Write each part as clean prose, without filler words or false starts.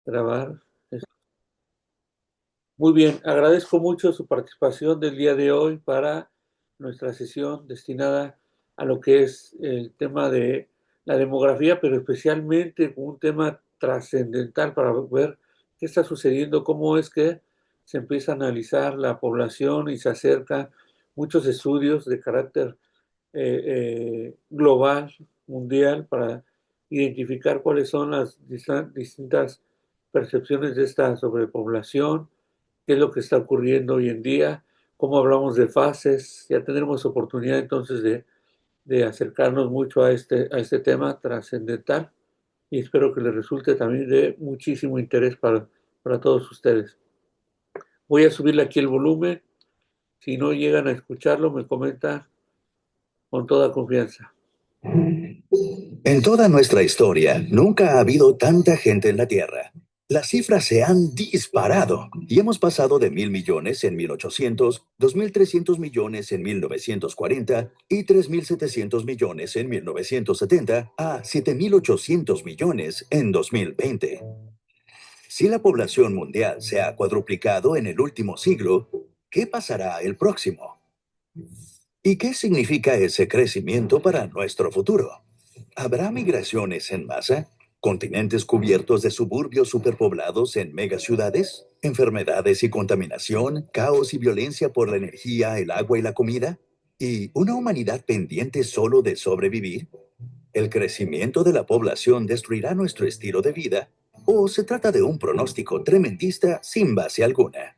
grabar. Muy bien, agradezco mucho su participación del día de hoy para nuestra sesión destinada a lo que es el tema de la demografía, pero especialmente un tema trascendental para ver qué está sucediendo, cómo es que se empieza a analizar la población y se acercan muchos estudios de carácter global, mundial, para identificar cuáles son las distintas percepciones de esta sobrepoblación, qué es lo que está ocurriendo hoy en día, cómo hablamos de fases. Ya tendremos oportunidad entonces de acercarnos mucho a este tema trascendental y espero que les resulte también de muchísimo interés para todos ustedes. Voy a subirle aquí el volumen. Si no llegan a escucharlo, me comenta con toda confianza. En toda nuestra historia, nunca ha habido tanta gente en la Tierra. Las cifras se han disparado y hemos pasado de 1.000 millones en 1800, 2.300 millones en 1940 y 3.700 millones en 1970 a 7.800 millones en 2020. Si la población mundial se ha cuadruplicado en el último siglo, ¿qué pasará el próximo? ¿Y qué significa ese crecimiento para nuestro futuro? ¿Habrá migraciones en masa? ¿Continentes cubiertos de suburbios superpoblados en megaciudades? ¿Enfermedades y contaminación? ¿Caos y violencia por la energía, el agua y la comida? ¿Y una humanidad pendiente solo de sobrevivir? ¿El crecimiento de la población destruirá nuestro estilo de vida? ¿O se trata de un pronóstico tremendista sin base alguna?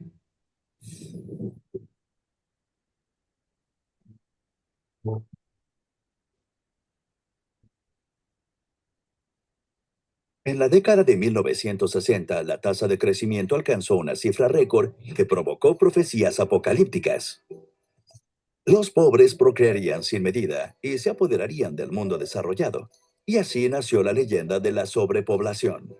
En la década de 1960, la tasa de crecimiento alcanzó una cifra récord que provocó profecías apocalípticas. Los pobres procrearían sin medida y se apoderarían del mundo desarrollado. Y así nació la leyenda de la sobrepoblación.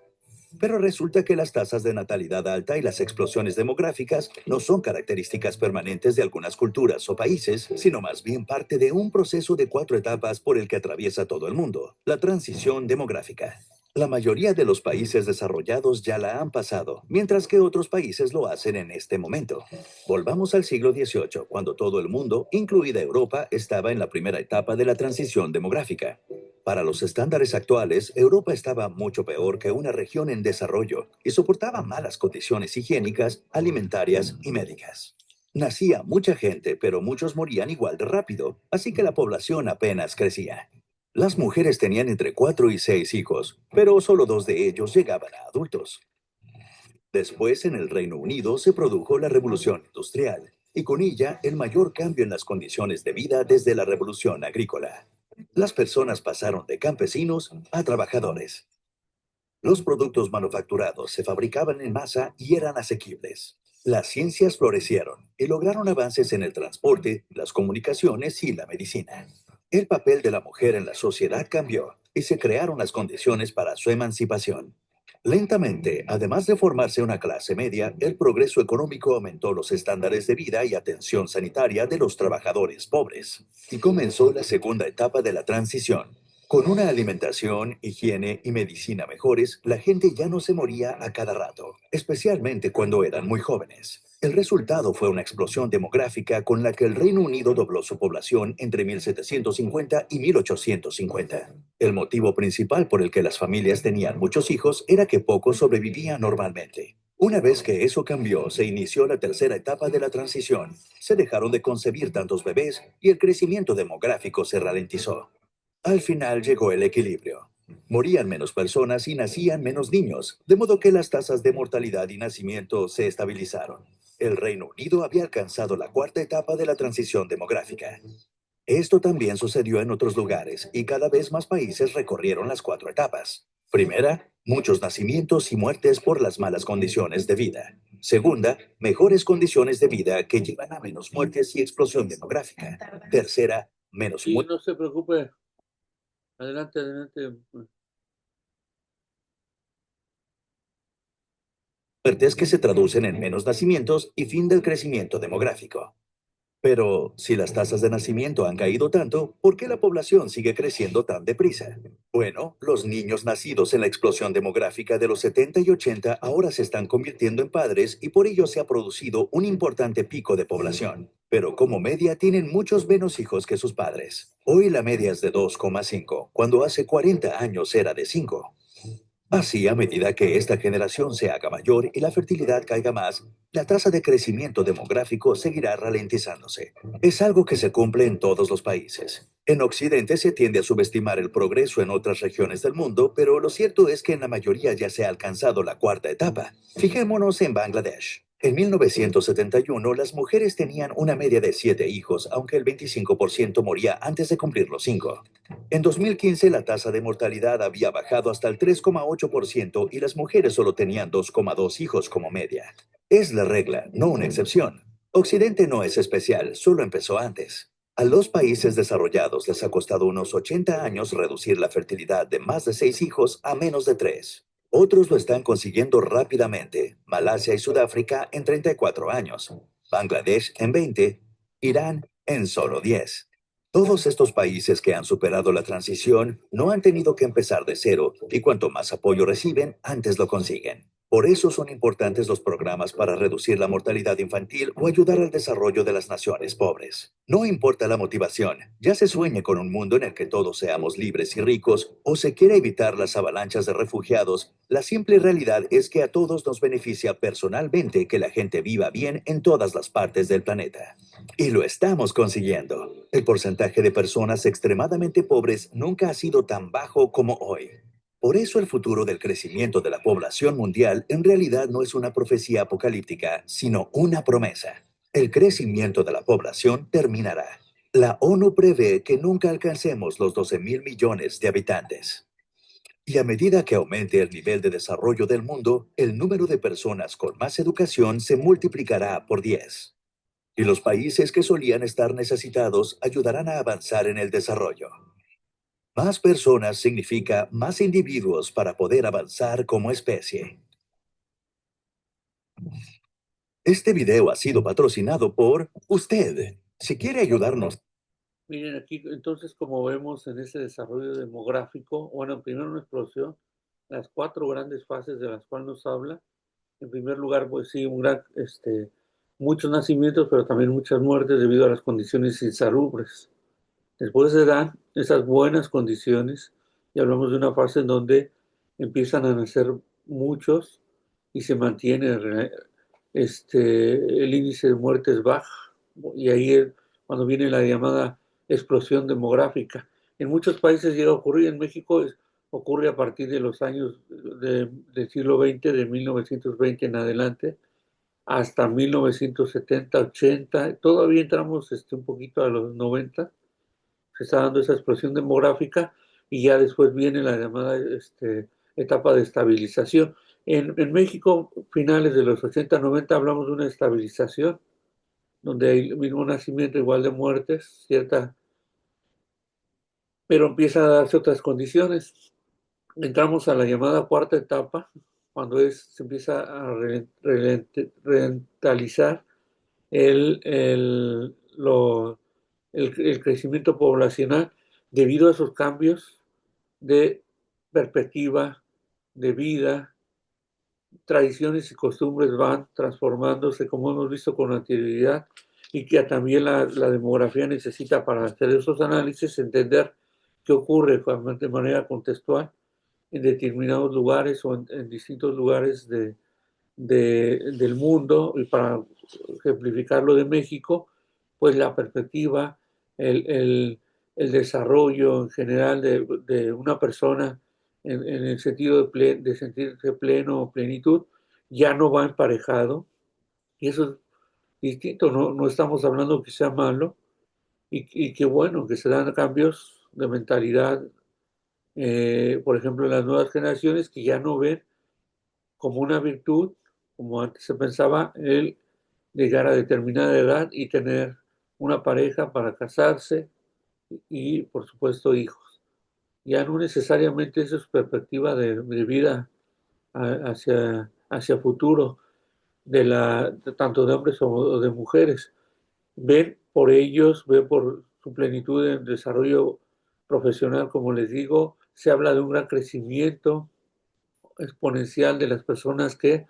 Pero resulta que las tasas de natalidad alta y las explosiones demográficas no son características permanentes de algunas culturas o países, sino más bien parte de un proceso de 4 etapas por el que atraviesa todo el mundo: la transición demográfica. La mayoría de los países desarrollados ya la han pasado, mientras que otros países lo hacen en este momento. Volvamos al siglo XVIII, cuando todo el mundo, incluida Europa, estaba en la primera etapa de la transición demográfica. Para los estándares actuales, Europa estaba mucho peor que una región en desarrollo y soportaba malas condiciones higiénicas, alimentarias y médicas. Nacía mucha gente, pero muchos morían igual de rápido, así que la población apenas crecía. Las mujeres tenían entre 4 y 6 hijos, pero solo 2 de ellos llegaban a adultos. Después, en el Reino Unido, se produjo la Revolución Industrial, y con ella el mayor cambio en las condiciones de vida desde la Revolución Agrícola. Las personas pasaron de campesinos a trabajadores. Los productos manufacturados se fabricaban en masa y eran asequibles. Las ciencias florecieron y lograron avances en el transporte, las comunicaciones y la medicina. El papel de la mujer en la sociedad cambió y se crearon las condiciones para su emancipación. Lentamente, además de formarse una clase media, el progreso económico aumentó los estándares de vida y atención sanitaria de los trabajadores pobres. Y comenzó la segunda etapa de la transición. Con una alimentación, higiene y medicina mejores, la gente ya no se moría a cada rato, especialmente cuando eran muy jóvenes. El resultado fue una explosión demográfica con la que el Reino Unido dobló su población entre 1750 y 1850. El motivo principal por el que las familias tenían muchos hijos era que pocos sobrevivían normalmente. Una vez que eso cambió, se inició la tercera etapa de la transición. Se dejaron de concebir tantos bebés y el crecimiento demográfico se ralentizó. Al final llegó el equilibrio. Morían menos personas y nacían menos niños, de modo que las tasas de mortalidad y nacimiento se estabilizaron. El Reino Unido había alcanzado la cuarta etapa de la transición demográfica. Esto también sucedió en otros lugares y cada vez más países recorrieron las 4 etapas. Primera, muchos nacimientos y muertes por las malas condiciones de vida. Segunda, mejores condiciones de vida que llevan a menos muertes y explosión demográfica. Tercera, menos Sí, no se preocupe. Adelante, adelante. muertes que se traducen en menos nacimientos y fin del crecimiento demográfico. Pero si las tasas de nacimiento han caído tanto, ¿por qué la población sigue creciendo tan deprisa? Bueno, los niños nacidos en la explosión demográfica de los 70 y 80 ahora se están convirtiendo en padres y por ello se ha producido un importante pico de población. Pero como media tienen muchos menos hijos que sus padres. Hoy la media es de 2,5, cuando hace 40 años era de 5. Así, a medida que esta generación se haga mayor y la fertilidad caiga más, la tasa de crecimiento demográfico seguirá ralentizándose. Es algo que se cumple en todos los países. En Occidente se tiende a subestimar el progreso en otras regiones del mundo, pero lo cierto es que en la mayoría ya se ha alcanzado la cuarta etapa. Fijémonos en Bangladesh. En 1971, las mujeres tenían una media de 7 hijos, aunque el 25% moría antes de cumplir los 5. En 2015, la tasa de mortalidad había bajado hasta el 3,8% y las mujeres solo tenían 2,2 hijos como media. Es la regla, no una excepción. Occidente no es especial, solo empezó antes. A los países desarrollados les ha costado unos 80 años reducir la fertilidad de más de 6 hijos a menos de 3. Otros lo están consiguiendo rápidamente. Malasia y Sudáfrica en 34 años. Bangladesh en 20. Irán en solo 10. Todos estos países que han superado la transición no han tenido que empezar de cero y cuanto más apoyo reciben, antes lo consiguen. Por eso son importantes los programas para reducir la mortalidad infantil o ayudar al desarrollo de las naciones pobres. No importa la motivación, ya se sueñe con un mundo en el que todos seamos libres y ricos o se quiera evitar las avalanchas de refugiados, la simple realidad es que a todos nos beneficia personalmente que la gente viva bien en todas las partes del planeta. Y lo estamos consiguiendo. El porcentaje de personas extremadamente pobres nunca ha sido tan bajo como hoy. Por eso el futuro del crecimiento de la población mundial en realidad no es una profecía apocalíptica, sino una promesa. El crecimiento de la población terminará. La ONU prevé que nunca alcancemos los 12.000 millones de habitantes. Y a medida que aumente el nivel de desarrollo del mundo, el número de personas con más educación se multiplicará por 10. Y los países que solían estar necesitados ayudarán a avanzar en el desarrollo. Más personas significa más individuos para poder avanzar como especie. Este video ha sido patrocinado por usted. Si quiere ayudarnos. Miren, aquí entonces como vemos en ese desarrollo demográfico, bueno, primero una explosión, las cuatro grandes fases de las cuales nos habla. En primer lugar, pues sí, muchos nacimientos, pero también muchas muertes debido a las condiciones insalubres. Después se dan esas buenas condiciones y hablamos de una fase en donde empiezan a nacer muchos y se mantiene el índice de muertes baja. Y ahí es cuando viene la llamada explosión demográfica. En muchos países llega a ocurrir, en México ocurre a partir de los años del siglo XX, de 1920 en adelante, hasta 1970, 80. Todavía entramos un poquito a los 90, se está dando esa explosión demográfica y ya después viene la llamada etapa de estabilización. En México, finales de los 80, 90, hablamos de una estabilización, donde hay el mismo nacimiento, igual de muertes, cierta, pero empiezan a darse otras condiciones. Entramos a la llamada cuarta etapa, cuando se empieza a rentalizar el, el, lo, el crecimiento poblacional debido a esos cambios de perspectiva, de vida, tradiciones y costumbres van transformándose, como hemos visto con anterioridad, y que también la demografía necesita para hacer esos análisis, entender qué ocurre de manera contextual en determinados lugares o en distintos lugares del mundo, y para ejemplificar lo de México, pues la perspectiva, el, el, el desarrollo en general de una persona en el sentido de sentirse pleno o plenitud, ya no va emparejado, y eso es distinto, no estamos hablando que sea malo, y que bueno, que se dan cambios de mentalidad, por ejemplo, en las nuevas generaciones que ya no ven como una virtud, como antes se pensaba, el llegar a determinada edad y tener una pareja para casarse y, por supuesto, hijos. Ya no necesariamente eso es perspectiva de vida hacia futuro, tanto de hombres o de mujeres. Ven por ellos, ve por su plenitud en desarrollo profesional, como les digo, se habla de un gran crecimiento exponencial de las personas que,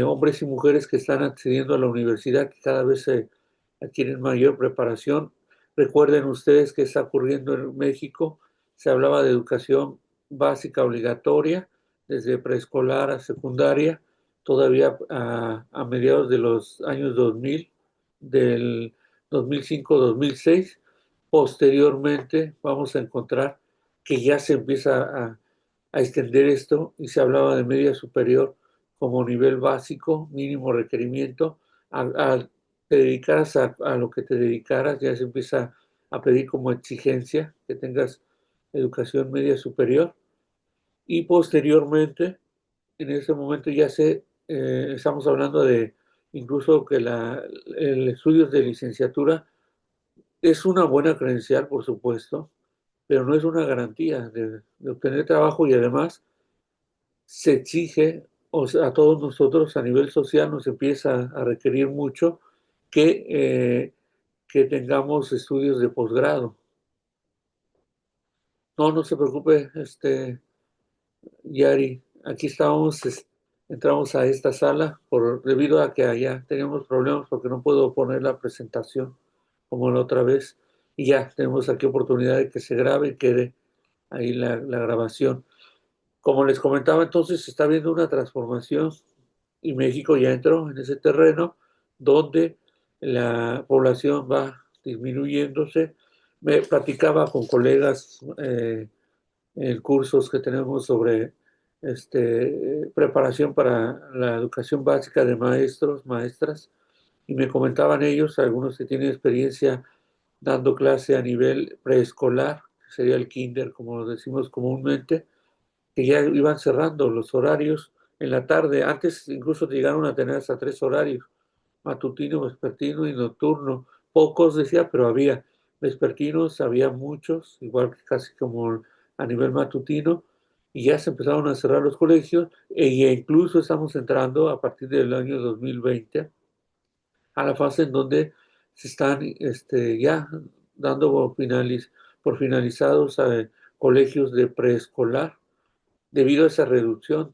hombres y mujeres que están accediendo a la universidad, que cada vez se adquieren mayor preparación. Recuerden ustedes que está ocurriendo en México, se hablaba de educación básica obligatoria, desde preescolar a secundaria, todavía a mediados de los años 2000, del 2005-2006. Posteriormente vamos a encontrar que ya se empieza a extender esto y se hablaba de media superior como nivel básico, mínimo requerimiento. Al te dedicaras a lo que te dedicaras, ya se empieza a pedir como exigencia que tengas educación media superior. Y posteriormente, en ese momento ya estamos hablando de incluso que el estudios de licenciatura es una buena credencial, por supuesto, pero no es una garantía de obtener trabajo, y además se exige, o sea, a todos nosotros a nivel social nos empieza a requerir mucho que, que tengamos estudios de posgrado. No, no se preocupe, Yari, aquí estábamos, entramos a esta sala debido a que allá teníamos problemas porque no puedo poner la presentación como la otra vez, y ya tenemos aquí oportunidad de que se grabe y quede ahí la grabación. Como les comentaba, entonces se está viendo una transformación y México ya entró en ese terreno donde la población va disminuyéndose. Me platicaba con colegas en cursos que tenemos sobre preparación para la educación básica de maestros, maestras, y me comentaban ellos, algunos que tienen experiencia dando clase a nivel preescolar, que sería el kinder, como lo decimos comúnmente, que ya iban cerrando los horarios en la tarde. Antes incluso llegaron a tener hasta 3 horarios: matutino, vespertino y nocturno. Pocos decía, pero había. Vespertinos había muchos, igual que casi como a nivel matutino, y ya se empezaron a cerrar los colegios, e incluso estamos entrando a partir del año 2020 a la fase en donde se están ya dando por finalizados colegios de preescolar debido a esa reducción.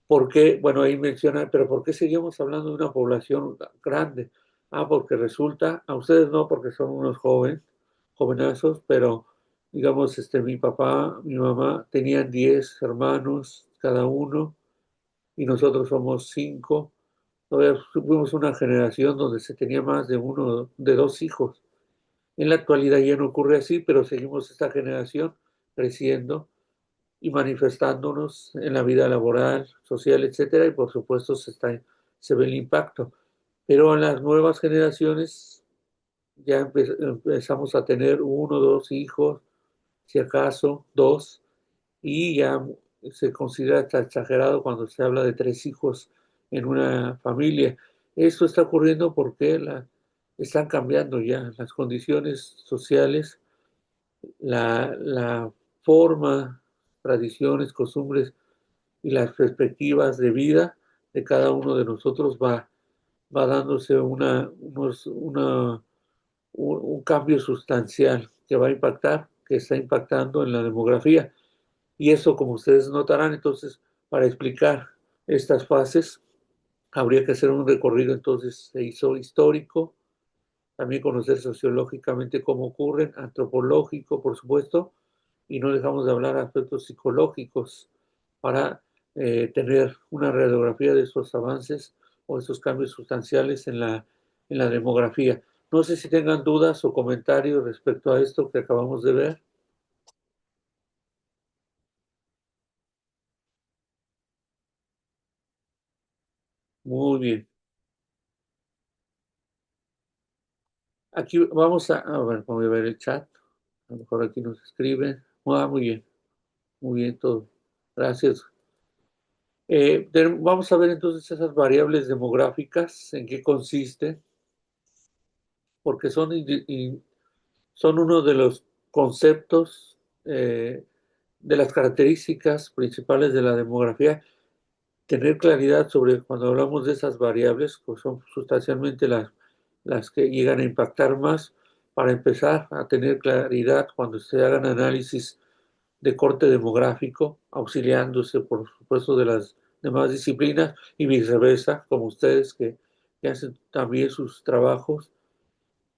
¿Por qué? Bueno, ahí menciona, pero ¿por qué seguimos hablando de una población grande? Ah, porque resulta, a ustedes no, porque son unos jovenazos, pero digamos, mi papá, mi mamá tenían 10 hermanos cada uno y nosotros somos 5. Todavía fuimos una generación donde se tenía más de uno, de 2 hijos. En la actualidad ya no ocurre así, pero seguimos esta generación creciendo y manifestándonos en la vida laboral, social, etcétera, y por supuesto se ve el impacto. Pero en las nuevas generaciones ya empezamos a tener 1, 2 hijos, si acaso 2, y ya se considera hasta exagerado cuando se habla de 3 hijos en una familia. Esto está ocurriendo porque están cambiando ya las condiciones sociales, la forma, tradiciones, costumbres y las perspectivas de vida de cada uno de nosotros va dándose un cambio sustancial que va a impactar, que está impactando en la demografía. Y eso, como ustedes notarán, entonces, para explicar estas fases, habría que hacer un recorrido, entonces, se hizo histórico, también conocer sociológicamente cómo ocurren, antropológico, por supuesto, y no dejamos de hablar de aspectos psicológicos para tener una radiografía de esos avances o esos cambios sustanciales en la demografía. No sé si tengan dudas o comentarios respecto a esto que acabamos de ver. Muy bien. Aquí vamos a ver, voy a ver el chat. A lo mejor aquí nos escriben. Ah, muy bien todo. Gracias. Vamos a ver entonces esas variables demográficas, en qué consisten, porque son uno de los conceptos, de las características principales de la demografía. Tener claridad sobre cuando hablamos de esas variables, pues son sustancialmente las que llegan a impactar más para empezar a tener claridad cuando se hagan análisis de corte demográfico, auxiliándose, por supuesto, de las demás disciplinas y viceversa, como ustedes que hacen también sus trabajos.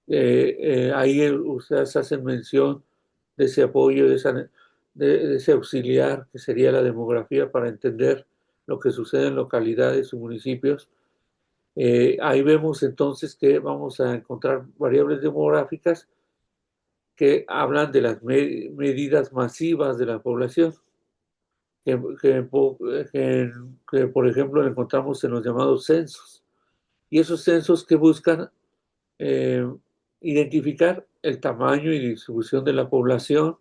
Ahí ustedes hacen mención de ese apoyo, de ese auxiliar que sería la demografía para entender lo que sucede en localidades y municipios. Ahí vemos entonces que vamos a encontrar variables demográficas que hablan de las medidas masivas de la población, que, que, que, que, por ejemplo encontramos en los llamados censos. Y esos censos que buscan eh, identificar el tamaño y distribución de la población,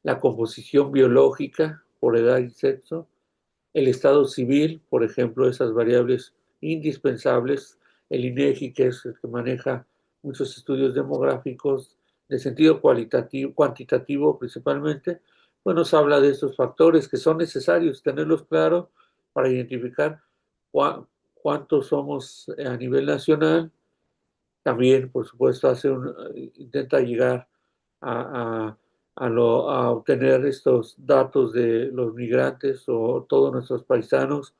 la composición biológica por edad y sexo, el estado civil, por ejemplo, esas variables indispensables, el INEGI, que es el que maneja muchos estudios demográficos de sentido cualitativo, cuantitativo principalmente, pues nos habla de estos factores que son necesarios tenerlos claros para identificar cuántos somos a nivel nacional. También, por supuesto, intenta llegar a, a obtener estos datos de los migrantes o todos nuestros paisanos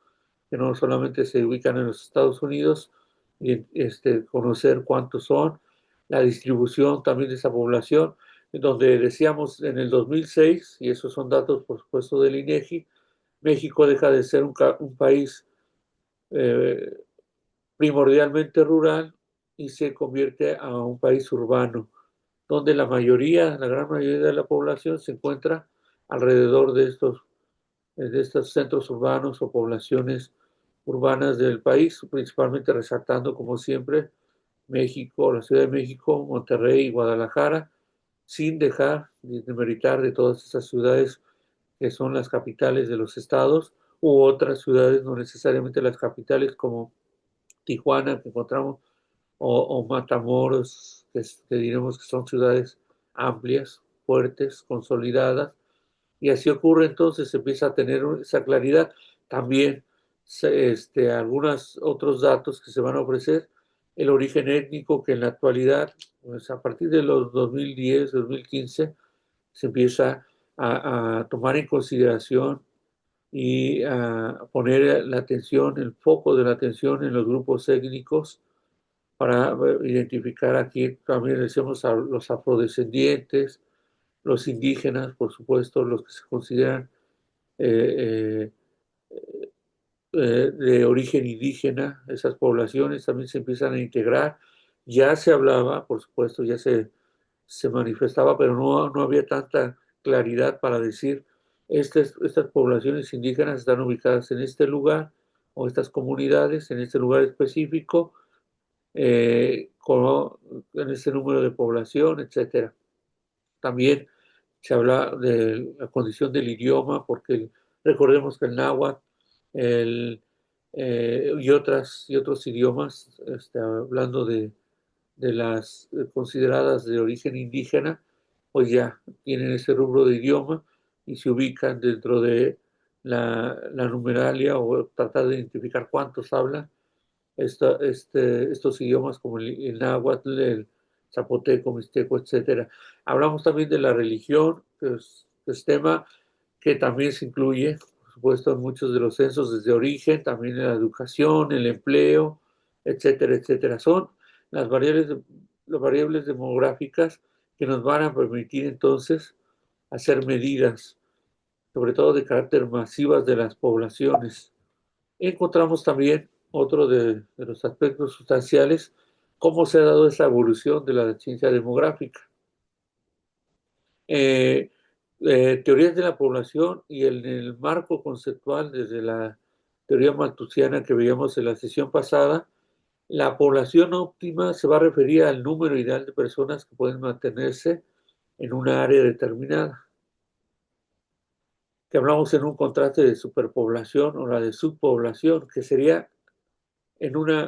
que no solamente se ubican en los Estados Unidos, y conocer cuántos son, la distribución también de esa población, en donde decíamos en el 2006, y esos son datos, por supuesto, del INEGI, México deja de ser un país eh, primordialmente rural y se convierte a un país urbano, donde la gran mayoría de la población se encuentra alrededor de estos centros urbanos o poblaciones urbanas del país, principalmente resaltando, como siempre, México, la Ciudad de México, Monterrey y Guadalajara, sin dejar de demeritar de todas esas ciudades que son las capitales de los estados u otras ciudades, no necesariamente las capitales como Tijuana, que encontramos, o Matamoros, que diremos que son ciudades amplias, fuertes, consolidadas, y así ocurre entonces, se empieza a tener esa claridad. También algunos otros datos que se van a ofrecer, el origen étnico que en la actualidad, pues a partir de los 2010, 2015, se empieza a tomar en consideración y a poner la atención, el foco de la atención en los grupos étnicos para identificar aquí, también decimos a los afrodescendientes, los indígenas, por supuesto, los que se consideran eh, de origen indígena, esas poblaciones también se empiezan a integrar. Ya se hablaba, por supuesto, se manifestaba, pero no había tanta claridad para decir, estas poblaciones indígenas están ubicadas en este lugar o estas comunidades en este lugar específico, en ese número de población, etcétera. También se habla de la condición del idioma, porque recordemos que el náhuatl el, y otros idiomas, hablando de las consideradas de origen indígena, pues ya tienen ese rubro de idioma y se ubican dentro de la numeralia o tratar de identificar cuántos hablan estos idiomas como el náhuatl, el zapoteco, mixteco, etcétera. Hablamos también de la religión, que es tema que también se incluye, por supuesto, en muchos de los censos desde origen, también en la educación, el empleo, etcétera, etcétera. Son las variables demográficas que nos van a permitir entonces hacer medidas, sobre todo de carácter masivas de las poblaciones. Encontramos también otro de los aspectos sustanciales, cómo se ha dado esa evolución de la ciencia demográfica. Eh, Teorías de la población y el marco conceptual desde la teoría malthusiana que veíamos en la sesión pasada, la población óptima se va a referir al número ideal de personas que pueden mantenerse en una área determinada, que hablamos en un contraste de superpoblación o la de subpoblación, que sería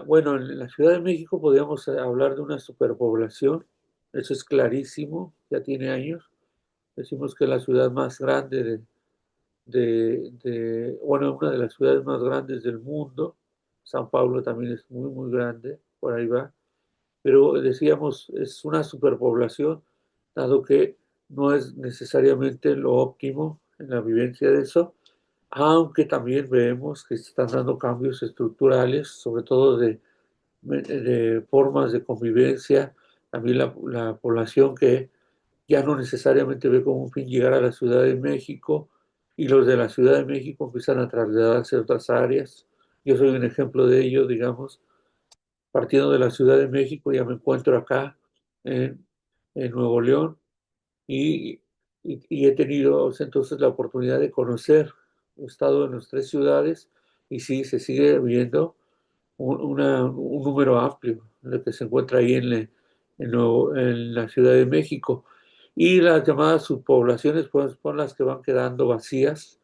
bueno, en la Ciudad de México podríamos hablar de una superpoblación, eso es clarísimo, ya tiene años. Decimos que es la ciudad más grande bueno, una de las ciudades más grandes del mundo. San Paulo también es muy, muy grande, por ahí va. pero decíamos, es una superpoblación, dado que no es necesariamente lo óptimo en la vivencia de eso, aunque también vemos que se están dando cambios estructurales, sobre todo de formas de convivencia, también la población que ya no necesariamente ve como un fin llegar a la Ciudad de México y los de la Ciudad de México empiezan a trasladarse a otras áreas. Yo soy un ejemplo de ello, digamos, partiendo de la Ciudad de México, ya me encuentro acá en, en Nuevo León y, y he tenido entonces la oportunidad de conocer, he estado en las tres ciudades y sí, se sigue viendo un número amplio de que se encuentra ahí en la Ciudad de México. Y las llamadas subpoblaciones pues, son las que van quedando vacías,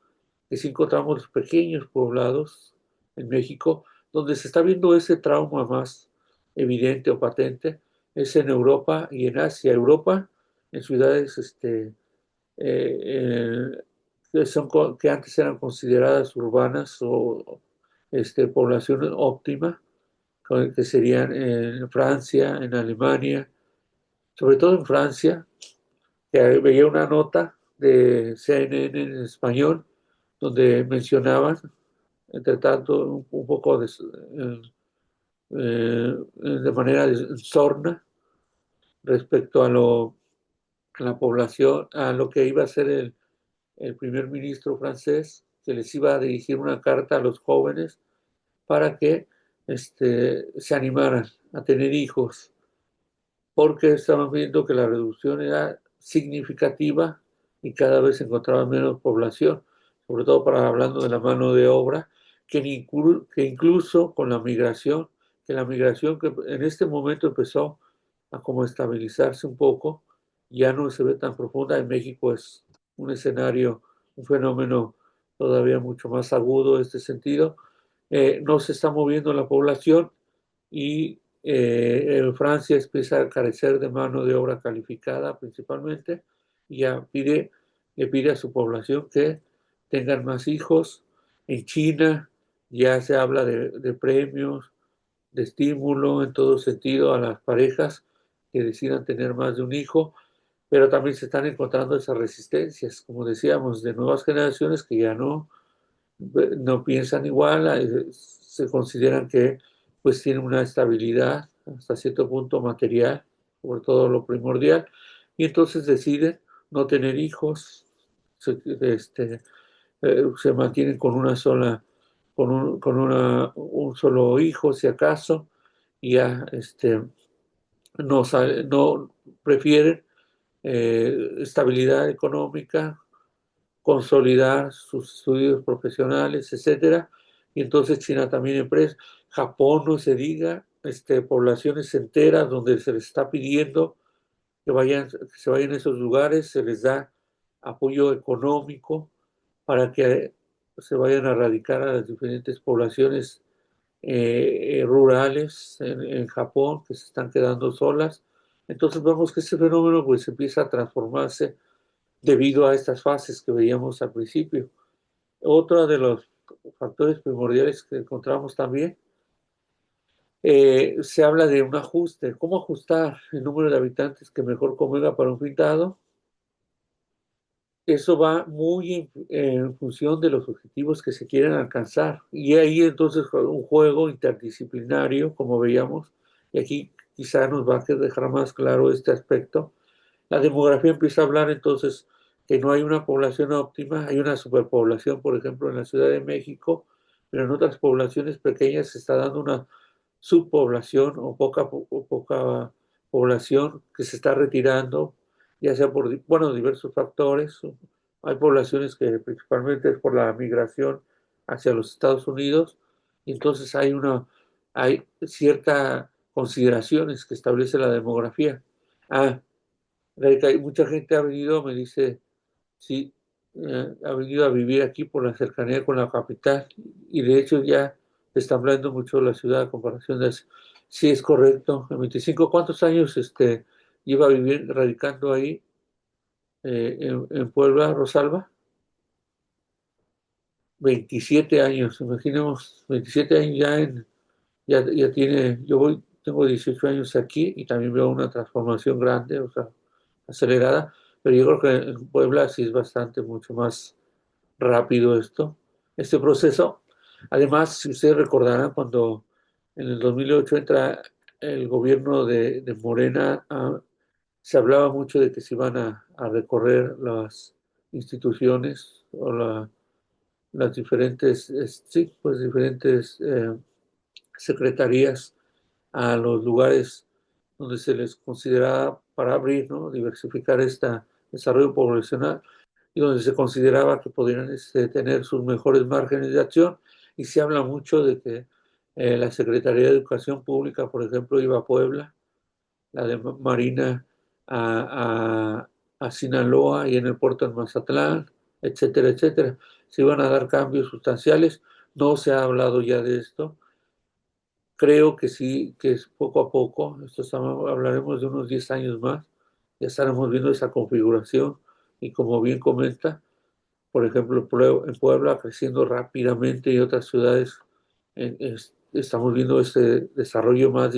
que sí encontramos los pequeños poblados en México, donde se está viendo ese trauma más evidente o patente, es en Europa y en Asia. Europa, en ciudades que antes eran consideradas urbanas o población óptima, que serían en Francia, en Alemania, sobre todo en Francia, que veía una nota de CNN en español donde mencionaban, entre tanto, un poco de manera sorna respecto a la población, a lo que iba a ser el primer ministro francés, que les iba a dirigir una carta a los jóvenes para que se animaran a tener hijos, porque estaban viendo que la reducción era significativa y cada vez se encontraba menos población, sobre todo para hablando de la mano de obra, que incluso con la migración que en este momento empezó a como estabilizarse un poco, ya no se ve tan profunda. En México es un escenario, un fenómeno todavía mucho más agudo en este sentido. No se está moviendo la población y en Francia empieza a carecer de mano de obra calificada principalmente y le pide a su población que tengan más hijos. En China ya se habla de premios, de estímulo en todo sentido a las parejas que decidan tener más de un hijo, pero también se están encontrando esas resistencias, como decíamos, de nuevas generaciones que ya no piensan igual, se consideran que pues tienen una estabilidad hasta cierto punto material, sobre todo lo primordial, y entonces deciden no tener hijos, se mantienen con una sola, un solo hijo si acaso, y ya no prefieren estabilidad económica, consolidar sus estudios profesionales, etcétera. Y entonces China también empresa, Japón no se diga, poblaciones enteras donde se les está pidiendo que se vayan a esos lugares, se les da apoyo económico para que se vayan a radicar a las diferentes poblaciones rurales en Japón que se están quedando solas. Entonces vemos que ese fenómeno pues empieza a transformarse debido a estas fases que veíamos al principio. Otro de los factores primordiales que encontramos también, se habla de un ajuste, cómo ajustar el número de habitantes que mejor convenga para un fin dado. Eso va muy en función de los objetivos que se quieren alcanzar. Y ahí entonces un juego interdisciplinario, como veíamos, y aquí quizá nos va a dejar más claro este aspecto. La demografía empieza a hablar entonces que no hay una población óptima, hay una superpoblación, por ejemplo, en la Ciudad de México, pero en otras poblaciones pequeñas se está dando una subpoblación o poca población que se está retirando, ya sea por, bueno, diversos factores. Hay poblaciones que principalmente es por la migración hacia los Estados Unidos, y entonces hay ciertas consideraciones que establece la demografía. Ah, mucha gente ha venido, me dice, sí, ha venido a vivir aquí por la cercanía con la capital y de hecho ya se está hablando mucho de la ciudad a comparación de eso. Sí, es correcto. En 25, ¿cuántos años lleva viviendo, radicando ahí en Puebla, Rosalba? 27 años, imaginemos, 27 años ya tiene, yo tengo 18 años aquí y también veo una transformación grande, o sea, acelerada, pero yo creo que en Puebla sí es bastante, mucho más rápido este proceso. Además, si ustedes recordarán, cuando en el 2008 entra el gobierno de Morena, se hablaba mucho de que se iban a recorrer las instituciones o las diferentes, sí, pues diferentes secretarías a los lugares donde se les consideraba para abrir, ¿no? Diversificar este desarrollo poblacional y donde se consideraba que podrían tener sus mejores márgenes de acción. Y se habla mucho de que la Secretaría de Educación Pública, por ejemplo, iba a Puebla, la de Marina a Sinaloa y en el puerto en Mazatlán, etcétera, etcétera. Se iban a dar cambios sustanciales. No se ha hablado ya de esto. Creo que sí, que es poco a poco, hablaremos de unos 10 años más, ya estaremos viendo esa configuración y como bien comenta, por ejemplo, en Puebla creciendo rápidamente y otras ciudades estamos viendo ese desarrollo más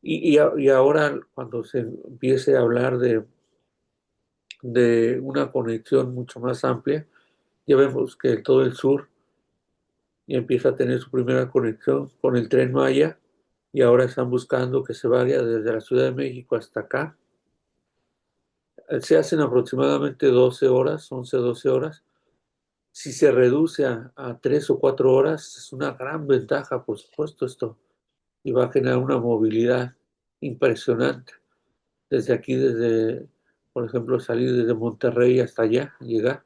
y ahora cuando se empiece a hablar de una conexión mucho más amplia, ya vemos que todo el sur ya empieza a tener su primera conexión con el Tren Maya y ahora están buscando que se vaya desde la Ciudad de México hasta acá. Se hacen aproximadamente 12 horas, 11, 12 horas. Si se reduce a 3 o 4 horas, es una gran ventaja, por supuesto, esto. Y va a generar una movilidad impresionante. Desde aquí, por ejemplo, salir desde Monterrey hasta allá, llegar.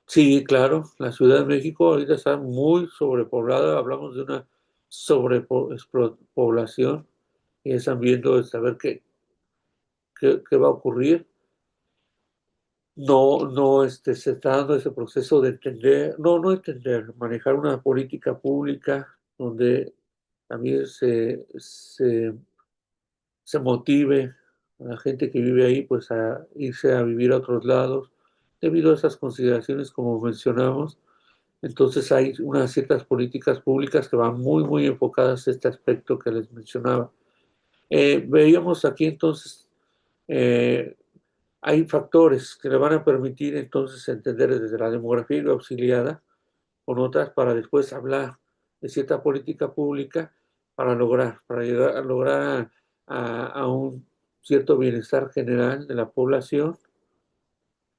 Sí, claro, la Ciudad de México ahorita está muy sobrepoblada, hablamos de una sobrepoblación y están viendo de saber qué va a ocurrir. No, no, se está dando ese proceso de entender, no entender, manejar una política pública donde también se motive a la gente que vive ahí pues a irse a vivir a otros lados debido a esas consideraciones como mencionamos. Entonces hay unas ciertas políticas públicas que van muy, muy enfocadas a este aspecto que les mencionaba. Veíamos aquí entonces, eh, hay factores que le van a permitir entonces entender desde la demografía y lo auxiliada con otras para después hablar de cierta política pública para llegar a lograr a un cierto bienestar general de la población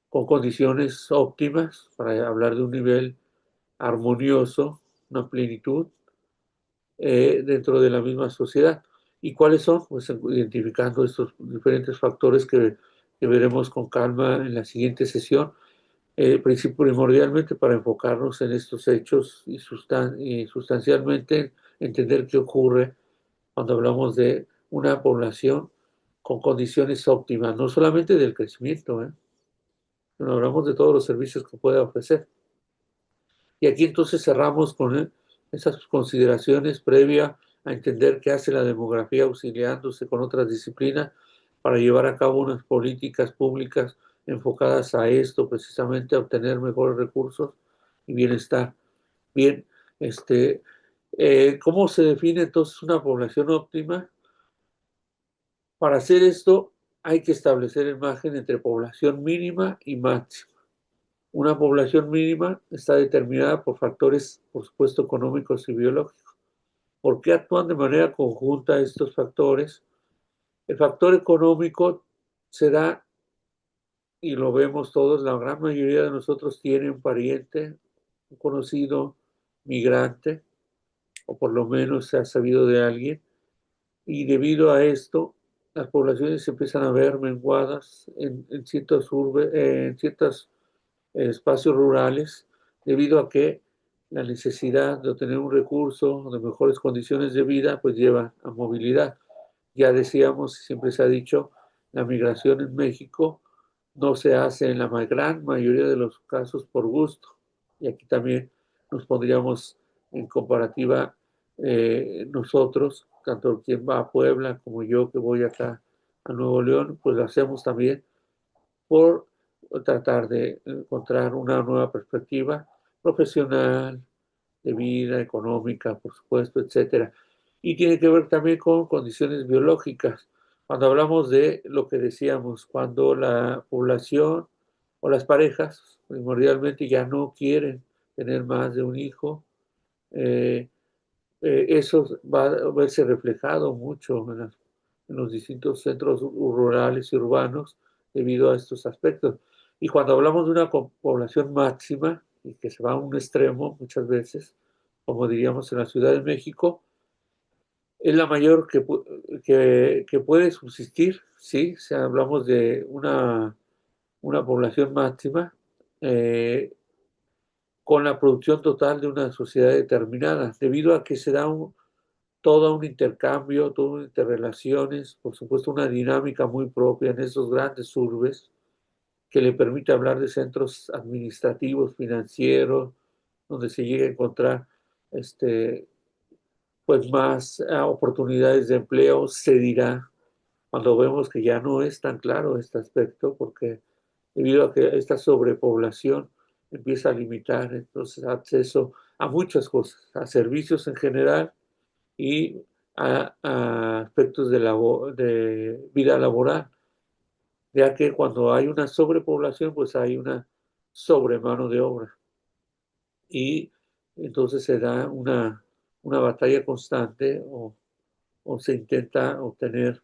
con condiciones óptimas para hablar de un nivel armonioso, una plenitud dentro de la misma sociedad. ¿Y cuáles son? Pues identificando estos diferentes factores que veremos con calma en la siguiente sesión, primordialmente para enfocarnos en estos hechos y sustancialmente entender qué ocurre cuando hablamos de una población con condiciones óptimas, no solamente del crecimiento, sino hablamos de todos los servicios que puede ofrecer. Y aquí entonces cerramos con esas consideraciones previa a entender qué hace la demografía auxiliándose con otras disciplinas para llevar a cabo unas políticas públicas enfocadas a esto, precisamente a obtener mejores recursos y bienestar. Bien, ¿cómo se define entonces una población óptima? Para hacer esto hay que establecer el margen entre población mínima y máxima. Una población mínima está determinada por factores, por supuesto, económicos y biológicos. ¿Por qué actúan de manera conjunta estos factores? El factor económico se da, y lo vemos todos, la gran mayoría de nosotros tiene un pariente, un conocido migrante, o por lo menos se ha sabido de alguien, y debido a esto, las poblaciones se empiezan a ver menguadas en ciertos espacios rurales, debido a que la necesidad de obtener un recurso de mejores condiciones de vida, pues lleva a movilidad. Ya decíamos, siempre se ha dicho, la migración en México no se hace en la gran mayoría de los casos por gusto. Y aquí también nos pondríamos en comparativa nosotros, tanto quien va a Puebla como yo que voy acá a Nuevo León, pues lo hacemos también por tratar de encontrar una nueva perspectiva profesional, de vida, económica, por supuesto, etcétera. y tiene que ver también con condiciones biológicas. Cuando hablamos de lo que decíamos, cuando la población o las parejas primordialmente ya no quieren tener más de un hijo, eh, eso va a verse reflejado mucho en los distintos centros rurales y urbanos debido a estos aspectos. Y cuando hablamos de una población máxima, y que se va a un extremo muchas veces, como diríamos en la Ciudad de México, es la mayor que puede subsistir, sí, si hablamos de una población máxima, eh, con la producción total de una sociedad determinada, debido a que se da todo un intercambio, todo un interrelaciones, por supuesto una dinámica muy propia en esos grandes urbes que le permite hablar de centros administrativos, financieros, donde se llega a encontrar este, pues más oportunidades de empleo, se dirá, cuando vemos que ya no es tan claro este aspecto, porque debido a que esta sobrepoblación empieza a limitar entonces acceso a muchas cosas, a servicios en general y a aspectos de vida laboral, ya que cuando hay una sobrepoblación, pues hay una sobremano de obra y entonces se da una batalla constante o se intenta obtener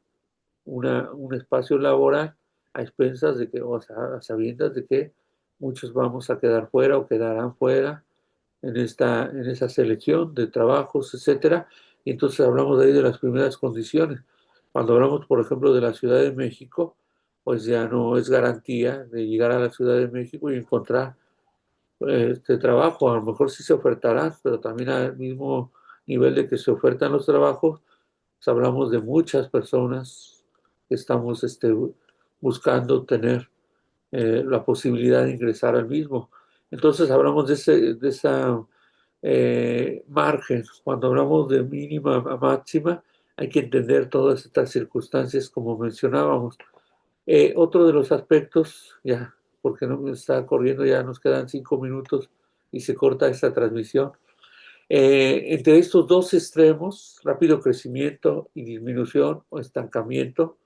un espacio laboral a expensas de que, o sea, a sabiendas de que muchos vamos a quedar fuera o quedarán fuera en esa selección de trabajos, etcétera. Y entonces hablamos de ahí de las primeras condiciones. Cuando hablamos, por ejemplo, de la Ciudad de México, pues ya no es garantía de llegar a la Ciudad de México y encontrar este trabajo. A lo mejor sí se ofertará, pero también al mismo nivel de que se ofertan los trabajos, pues hablamos de muchas personas que estamos buscando tener la posibilidad de ingresar al mismo. Entonces hablamos de esa margen. Cuando hablamos de mínima a máxima, hay que entender todas estas circunstancias como mencionábamos. Otro de los aspectos, ya, porque no me está corriendo, ya nos quedan 5 minutos y se corta esta transmisión. Entre estos dos extremos, rápido crecimiento y disminución o estancamiento,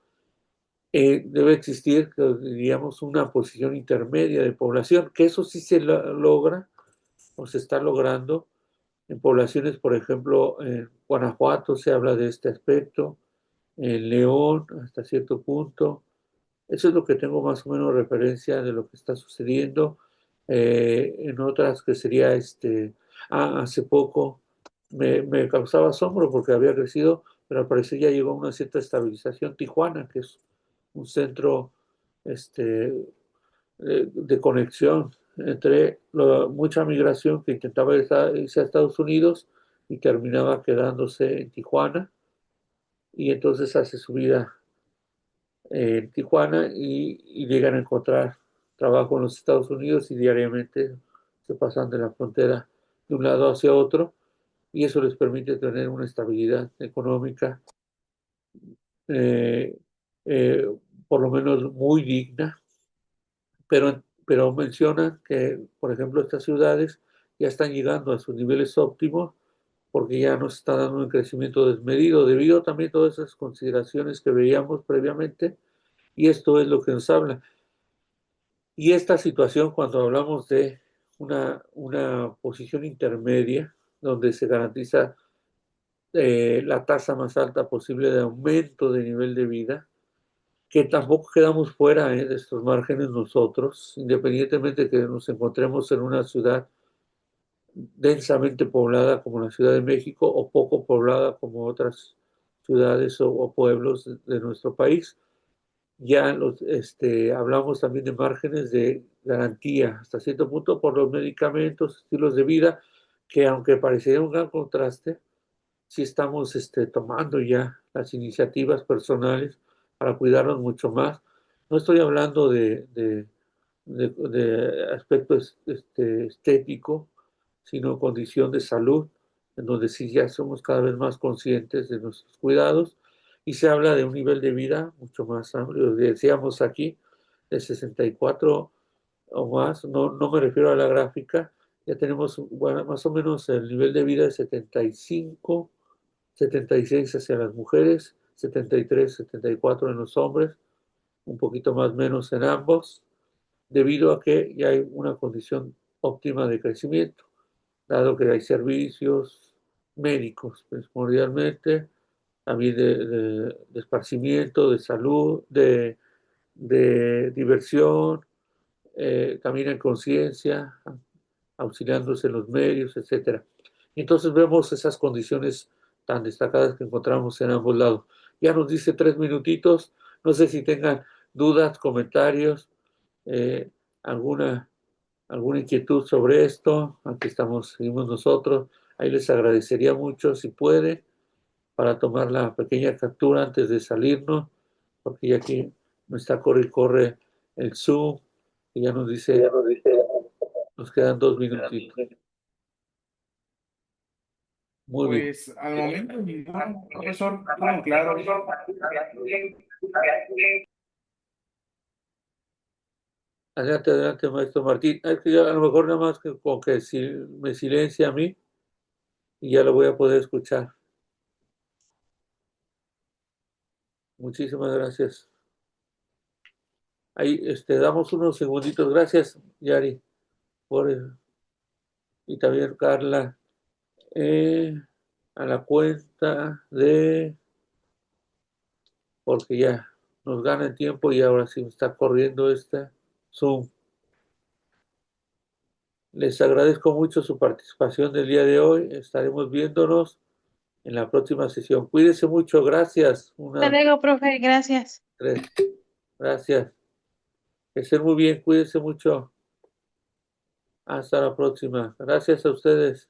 debe existir, diríamos, una posición intermedia de población, que eso sí se logra o se está logrando en poblaciones, por ejemplo, en Guanajuato se habla de este aspecto, en León hasta cierto punto. Eso es lo que tengo más o menos referencia de lo que está sucediendo. En otras que sería hace poco me causaba asombro porque había crecido, pero al parecer ya llegó a una cierta estabilización Tijuana, que es un centro este, de conexión entre mucha migración que intentaba irse a Estados Unidos y terminaba quedándose en Tijuana y entonces hace su vida en Tijuana y llegan a encontrar trabajo en los Estados Unidos y diariamente se pasan de la frontera de un lado hacia otro y eso les permite tener una estabilidad económica eh, eh, por lo menos muy digna, pero mencionan que, por ejemplo, estas ciudades ya están llegando a sus niveles óptimos porque ya nos está dando un crecimiento desmedido, debido también a todas esas consideraciones que veíamos previamente, y esto es lo que nos habla. Y esta situación, cuando hablamos de una posición intermedia, donde se garantiza la tasa más alta posible de aumento de nivel de vida, que tampoco quedamos fuera de estos márgenes nosotros, independientemente de que nos encontremos en una ciudad densamente poblada como la Ciudad de México o poco poblada como otras ciudades o pueblos de nuestro país. Ya hablamos también de márgenes de garantía hasta cierto punto por los medicamentos, estilos de vida, que aunque parecería un gran contraste, sí estamos tomando ya las iniciativas personales para cuidarnos mucho más. No estoy hablando de aspecto estético, sino condición de salud, en donde sí ya somos cada vez más conscientes de nuestros cuidados y se habla de un nivel de vida mucho más amplio. Decíamos aquí, de 64 o más, no me refiero a la gráfica, ya tenemos bueno, más o menos el nivel de vida de 75 76 hacia las mujeres, 73, 74 en los hombres, un poquito más menos en ambos, debido a que ya hay una condición óptima de crecimiento, dado que hay servicios médicos primordialmente, también de esparcimiento, de salud, de diversión, también en conciencia, auxiliándose en los medios, etcétera. Entonces vemos esas condiciones tan destacadas que encontramos en ambos lados. Ya nos dice 3 minutitos, no sé si tengan dudas, comentarios, eh, alguna, alguna inquietud sobre esto. Aquí estamos, seguimos nosotros. Ahí les agradecería mucho si pueden para tomar la pequeña captura antes de salirnos, porque ya aquí me está corre y corre el Zoom y ya nos dice, nos quedan 2 minutitos. Muy bien. Pues al momento, ninguno, profesor, todo claro. Adelante, adelante, maestro Martín. Es que ya a lo mejor nada más que con que si me silencia a mí y ya lo voy a poder escuchar. Muchísimas gracias. Ahí damos unos segunditos. Gracias, Yari, por, y también Carla. Eh, a la cuenta de, porque ya nos gana el tiempo y ahora sí me está corriendo este Zoom. Les agradezco mucho su participación del día de hoy. Estaremos viéndonos en la próxima sesión. Cuídense mucho. Gracias. Hasta luego, profe, gracias. Tres. Gracias. Que estén muy bien. Cuídense mucho. Hasta la próxima. Gracias a ustedes.